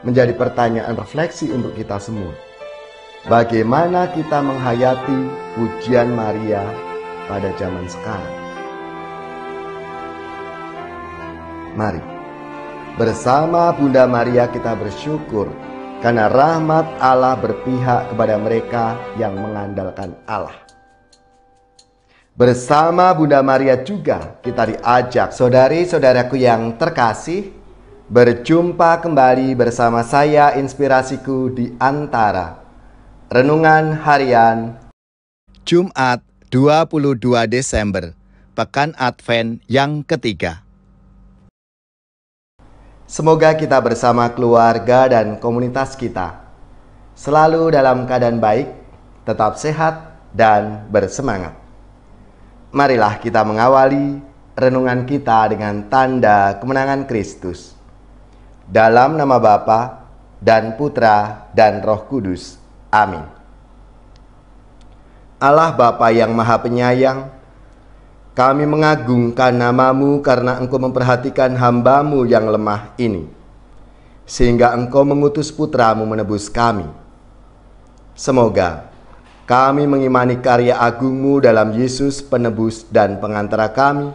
menjadi pertanyaan refleksi untuk kita semua. Bagaimana kita menghayati pujian Maria pada zaman sekarang? Mari, bersama Bunda Maria kita bersyukur karena rahmat Allah berpihak kepada mereka yang mengandalkan Allah. Bersama Bunda Maria juga kita diajak, saudari-saudaraku yang terkasih, berjumpa kembali bersama saya Inspirasiku di Antara. Renungan Harian Jumat 22 Desember, Pekan Advent yang ketiga. Semoga kita bersama keluarga dan komunitas kita selalu dalam keadaan baik, tetap sehat dan bersemangat. Marilah kita mengawali renungan kita dengan tanda kemenangan Kristus. Dalam nama Bapa dan Putra dan Roh Kudus. Amin. Allah Bapa yang Maha Penyayang, kami mengagungkan nama-Mu karena Engkau memperhatikan hamba-Mu yang lemah ini, sehingga Engkau mengutus Putra-Mu menebus kami. Semoga kami mengimani karya agung-Mu dalam Yesus penebus dan pengantara kami,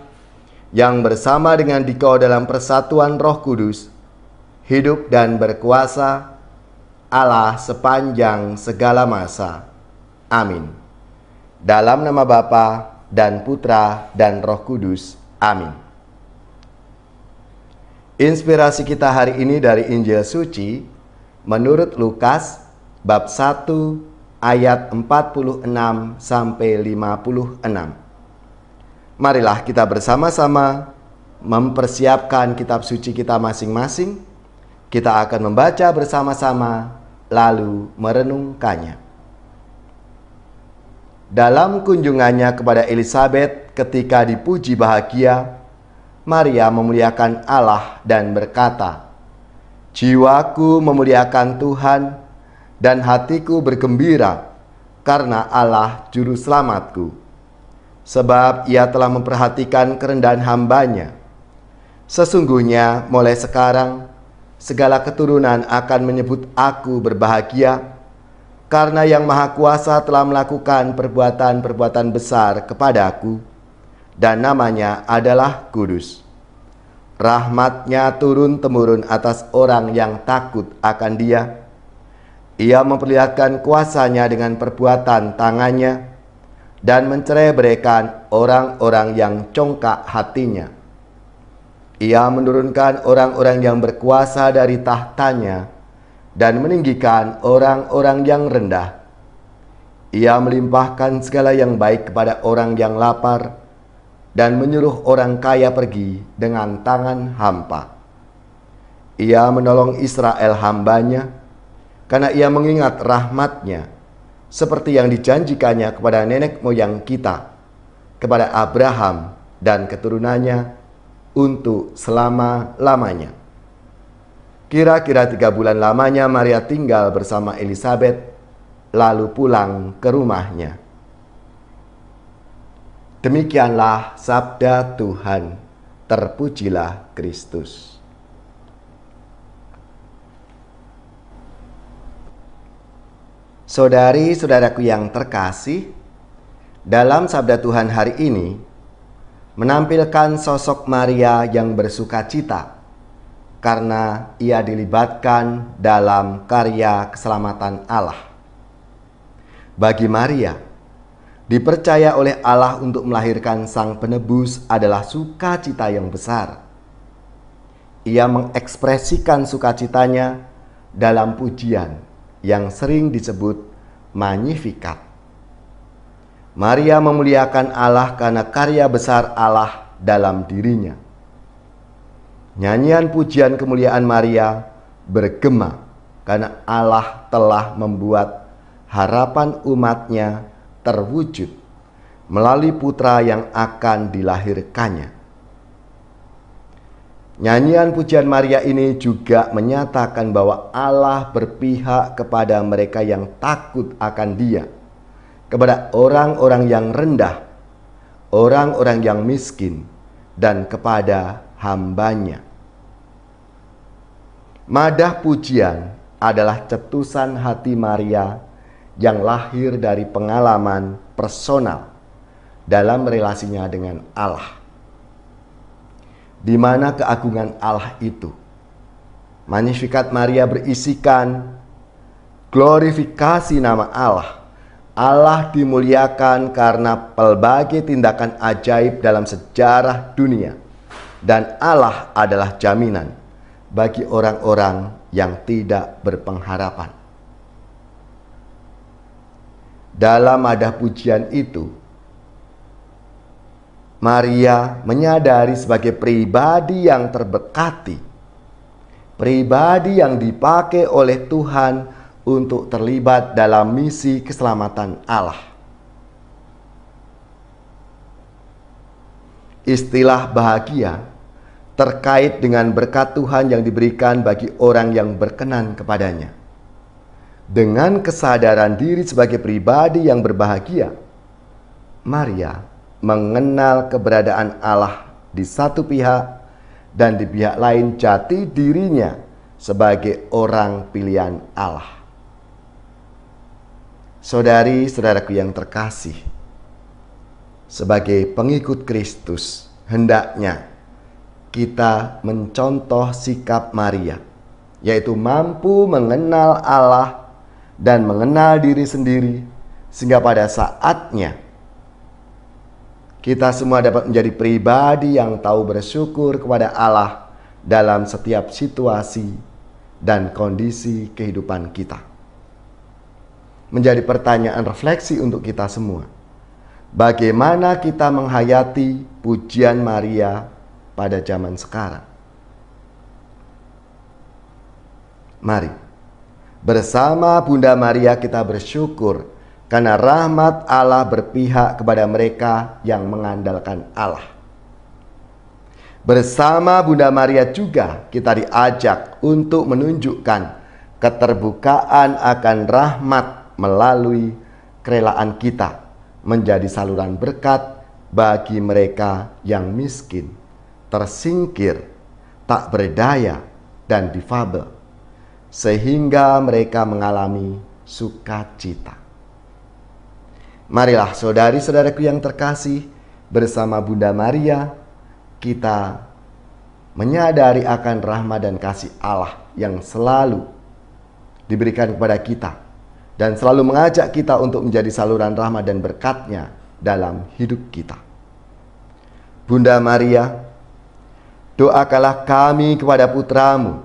yang bersama dengan Dikau dalam persatuan Roh Kudus, hidup dan berkuasa Allah sepanjang segala masa. Amin. Dalam nama Bapa dan Putra dan Roh Kudus. Amin. Inspirasi kita hari ini dari Injil Suci menurut Lukas bab 1 ayat 46 sampai 56. Marilah kita bersama-sama mempersiapkan kitab suci kita masing-masing. Kita akan membaca bersama-sama lalu merenungkannya. Dalam kunjungannya kepada Elisabet ketika dipuji bahagia, Maria memuliakan Allah dan berkata, "Jiwaku memuliakan Tuhan, dan hatiku bergembira karena Allah Juru Selamatku. Sebab Ia telah memperhatikan kerendahan hamba-Nya. Sesungguhnya mulai sekarang segala keturunan akan menyebut aku berbahagia, karena Yang Maha Kuasa telah melakukan perbuatan-perbuatan besar kepadaku, dan namanya adalah Kudus. Rahmat-Nya turun-temurun atas orang yang takut akan Dia. Ia memperlihatkan kuasa-Nya dengan perbuatan tangan-Nya dan mencerai-beraikan orang-orang yang congkak hatinya. Ia menurunkan orang-orang yang berkuasa dari tahtanya dan meninggikan orang-orang yang rendah. Ia melimpahkan segala yang baik kepada orang yang lapar dan menyuruh orang kaya pergi dengan tangan hampa. Ia menolong Israel hamba-Nya, karena Ia mengingat rahmat-Nya, seperti yang dijanjikannya kepada nenek moyang kita, kepada Abraham dan keturunannya untuk selama-lamanya." Kira-kira 3 bulan lamanya Maria tinggal bersama Elisabet, lalu pulang ke rumahnya. Demikianlah sabda Tuhan. Terpujilah Kristus. Saudari-saudaraku yang terkasih, dalam sabda Tuhan hari ini menampilkan sosok Maria yang bersukacita karena ia dilibatkan dalam karya keselamatan Allah. Bagi Maria, dipercaya oleh Allah untuk melahirkan Sang Penebus adalah sukacita yang besar. Ia mengekspresikan sukacitanya dalam pujian yang sering disebut Magnificat. Maria memuliakan Allah karena karya besar Allah dalam dirinya. Nyanyian pujian kemuliaan Maria bergema karena Allah telah membuat harapan umat-Nya terwujud melalui putra yang akan dilahirkannya. Nyanyian pujian Maria ini juga menyatakan bahwa Allah berpihak kepada mereka yang takut akan Dia, kepada orang-orang yang rendah, orang-orang yang miskin, dan kepada hamba-Nya. Madah pujian adalah cetusan hati Maria yang lahir dari pengalaman personal dalam relasinya dengan Allah, di mana keagungan Allah itu. Magnificat Maria berisikan glorifikasi nama Allah. Allah dimuliakan karena pelbagai tindakan ajaib dalam sejarah dunia, dan Allah adalah jaminan bagi orang-orang yang tidak berpengharapan. Dalam madah pujian itu, Maria menyadari sebagai pribadi yang terberkati, pribadi yang dipakai oleh Tuhan untuk terlibat dalam misi keselamatan Allah. Istilah bahagia terkait dengan berkat Tuhan yang diberikan bagi orang yang berkenan kepadanya. Dengan kesadaran diri sebagai pribadi yang berbahagia, Maria mengenal keberadaan Allah di satu pihak, dan di pihak lain jati dirinya sebagai orang pilihan Allah. Saudari-saudaraku yang terkasih, sebagai pengikut Kristus, hendaknya kita mencontoh sikap Maria, yaitu mampu mengenal Allah dan mengenal diri sendiri, sehingga pada saatnya kita semua dapat menjadi pribadi yang tahu bersyukur kepada Allah dalam setiap situasi dan kondisi kehidupan kita. Menjadi pertanyaan refleksi untuk kita semua. Bagaimana kita menghayati pujian Maria pada zaman sekarang? Mari, bersama Bunda Maria kita bersyukur karena rahmat Allah berpihak kepada mereka yang mengandalkan Allah. Bersama Bunda Maria juga kita diajak untuk menunjukkan keterbukaan akan rahmat melalui kerelaan kita menjadi saluran berkat bagi mereka yang miskin, tersingkir, tak berdaya, dan difabel, sehingga mereka mengalami sukacita. Marilah saudari-saudaraku yang terkasih, bersama Bunda Maria kita menyadari akan rahmat dan kasih Allah yang selalu diberikan kepada kita, dan selalu mengajak kita untuk menjadi saluran rahmat dan berkat-Nya dalam hidup kita. Bunda Maria, doakanlah kami kepada putramu,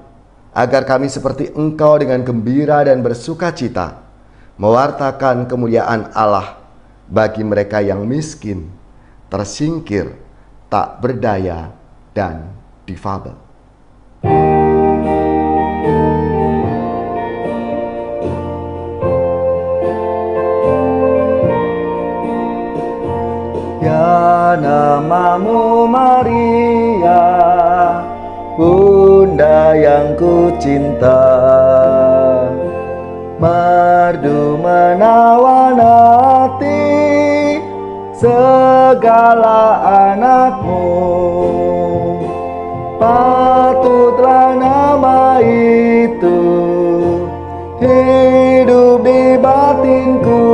agar kami seperti Engkau dengan gembira dan bersukacita mewartakan kemuliaan Allah bagi mereka yang miskin, tersingkir, tak berdaya, dan difabel. Ya namamu Maria, Bunda yang ku cinta, merdu menawan hati segala anakmu. Patutlah nama itu hidup di batinku,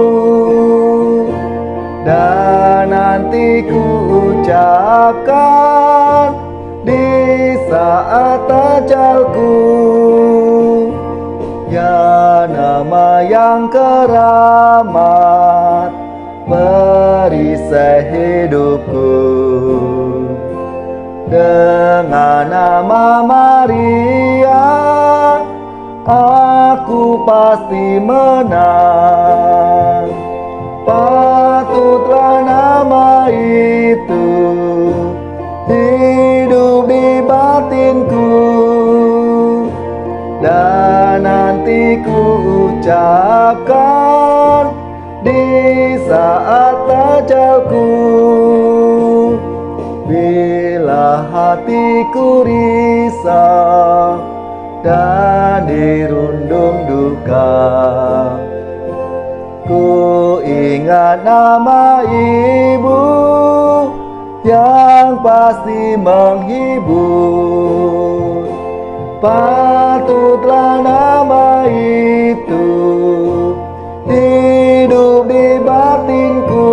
dan nanti ku ucapkan di saat ajalku. Ya nama yang keramat, perisai hidupku. Dengan nama Maria, aku pasti menang. Patutlah nama itu hidup di batinku, dan nanti ku ucapkan di saat ajalku. Bila hatiku risau dan dirundung duka, ku ingat nama Ibu yang pasti menghibur. patutlah nama itu hidup di batinku,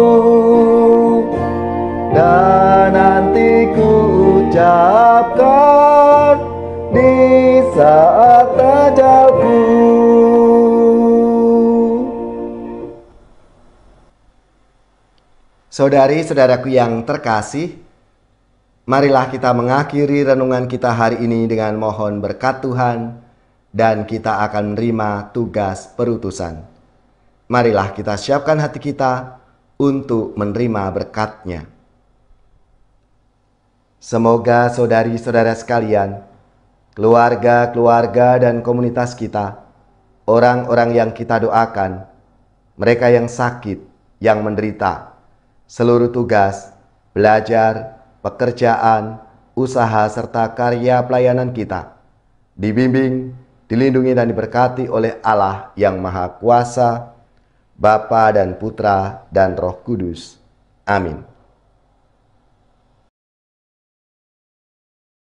dan nanti ku ucapkan di saat ajalku. Saudari-saudaraku yang terkasih, marilah kita mengakhiri renungan kita hari ini dengan mohon berkat Tuhan, dan kita akan menerima tugas perutusan. Marilah kita siapkan hati kita untuk menerima berkat-Nya. Semoga saudari-saudara sekalian, keluarga-keluarga dan komunitas kita, orang-orang yang kita doakan, mereka yang sakit, yang menderita, seluruh tugas, belajar, pekerjaan, usaha, serta karya pelayanan kita dibimbing, dilindungi dan diberkati oleh Allah yang Maha Kuasa, Bapa dan Putra dan Roh Kudus. Amin.